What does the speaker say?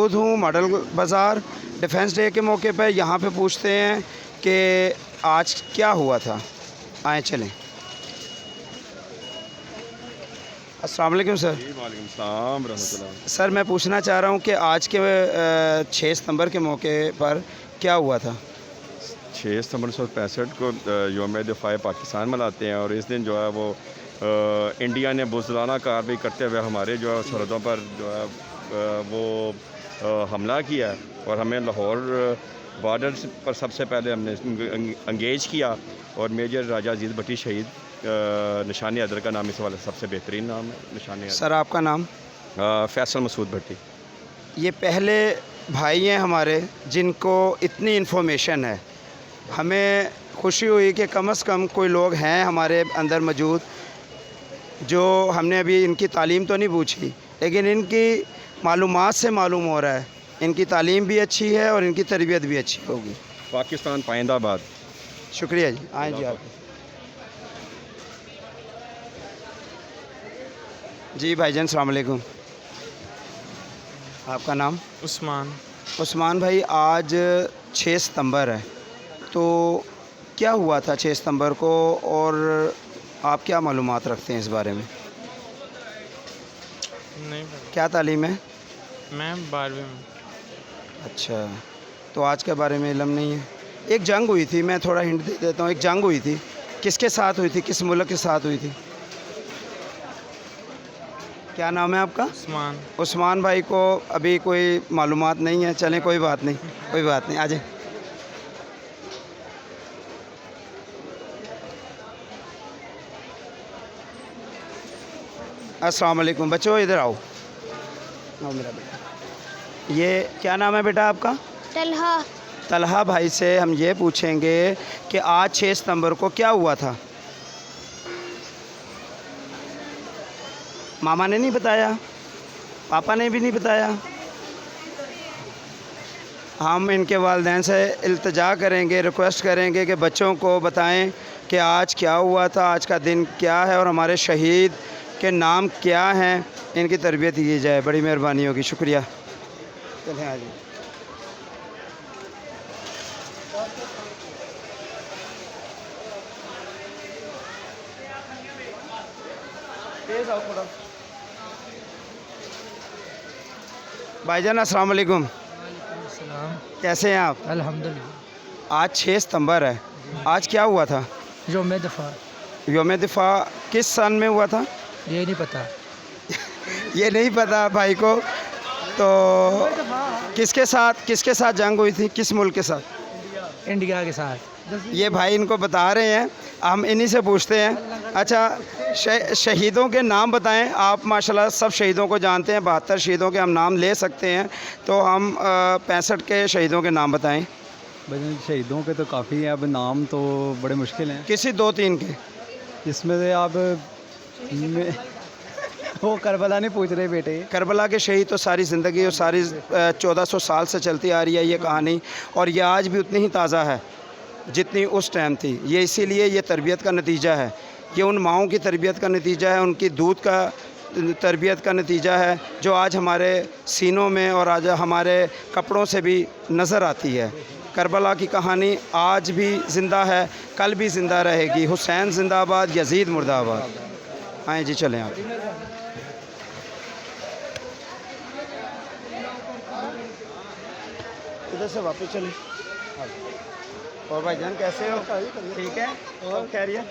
मौजूद हूँ मॉडल बाज़ार डिफेंस डे के मौके पर। यहाँ पे पूछते हैं कि आज क्या हुआ था। आए चलें। अस्सलाम वालेकुम सर। वालेकुम सलाम रहमतुल्लाह। सर मैं पूछना चाह रहा हूँ कि आज के 6 सितंबर के मौके पर क्या हुआ था। 6 सितंबर 1965 को यौम दिफ़ाए पाकिस्तान मनाते हैं और इस दिन जो है वो इंडिया ने बुज़दिलाना कार्रवाई करते हुए हमारे जो है सरहदों पर जो है वो हमला किया और हमें लाहौर बॉर्डर पर सबसे पहले हमने इंगेज किया और मेजर राजा अजीज़ भट्टी शहीद निशानी हैदर का नाम इस वाले सबसे बेहतरीन नाम है निशानी हैदर। सर आपका नाम? फैसल मसूद भट्टी। ये पहले भाई हैं हमारे जिनको इतनी इन्फॉर्मेशन है। हमें खुशी हुई कि कम से कम कोई लोग हैं हमारे अंदर मौजूद जो हमने अभी इनकी तालीम तो नहीं पूछी, लेकिन इनकी मालूमात से मालूम हो रहा है इनकी तालीम भी अच्छी है और इनकी तरबियत भी अच्छी होगी। पाकिस्तान पाइंदाबाद। शुक्रिया जी। आए जी आप। जी भाईजान अस्सलाम वालेकुम। आपका नाम? उस्मान। उस्मान भाई, आज 6 सितंबर है, तो क्या हुआ था 6 सितंबर को और आप क्या मालूमात रखते हैं इस बारे में? नहीं पता। क्या तालीम है? मैं 12वीं में। अच्छा, तो आज के बारे में इल्म नहीं है। एक जंग हुई थी, मैं थोड़ा हिंट दे देता हूँ। एक जंग हुई थी, किसके साथ हुई थी, किस मुल्क के साथ हुई थी? क्या नाम है आपका? उस्मान। उस्मान भाई को अभी कोई मालूमात नहीं है। चलें कोई बात नहीं, कोई बात नहीं। आ जाए। अस्सलाम वालेकुम बच्चों, इधर आओ। आओ मेरा बेटा। ये क्या नाम है बेटा आपका? तलहा। तलहा भाई से हम ये पूछेंगे कि आज 6 सितंबर को क्या हुआ था। मामा ने नहीं बताया, पापा ने भी नहीं बताया। हम इनके वालिदैन से इल्तिजा करेंगे, रिक्वेस्ट करेंगे कि बच्चों को बताएं कि आज क्या हुआ था, आज का दिन क्या है और हमारे शहीद के नाम क्या हैं। इनकी तरबियत की जाए, बड़ी मेहरबानी होगी। शुक्रिया। चलें आ जाइए। तेज़ आओ थोड़ा। भाईजान अस्सलाम वालेकुम। कैसे हैं आप? अल्हम्दुलिल्लाह। आज 6 सितंबर है, आज क्या हुआ था? यौम दफ़ा। यौम दिफ़ा किस सन में हुआ था? ये नहीं पता। ये नहीं पता भाई को। तो किसके साथ जंग हुई थी, किस मुल्क के साथ? इंडिया के साथ। ये भाई इनको बता रहे हैं, हम इन्हीं से पूछते हैं। अच्छा, शहीदों के नाम बताएं। आप माशाल्लाह सब शहीदों को जानते हैं, 72 शहीदों के हम नाम ले सकते हैं, तो हम 65 के शहीदों के नाम बताएं। भाई शहीदों के तो काफ़ी हैं, अब नाम तो बड़े मुश्किल हैं। किसी 2-3 के। इसमें से आप वो करबला नहीं पूछ रहे बेटे। करबला के शहीद तो सारी ज़िंदगी और सारी 1400 साल से चलती आ रही है ये कहानी, और ये आज भी उतनी ही ताज़ा है जितनी उस टाइम थी। ये इसीलिए ये तरबियत का नतीजा है, ये उन माओं की तरबियत का नतीजा है, उनकी दूध का तरबियत का नतीजा है, जो आज हमारे सीनों में और आज हमारे कपड़ों से भी नज़र आती है। करबला की कहानी आज भी ज़िंदा है, कल भी ज़िंदा रहेगी। हुसैन जिंदाबाद, यजीद मुर्दाबाद। आए जी चलें आप। इधर से वापस चलें। और भाईजान कैसे हो? ठीक है और खैरियत?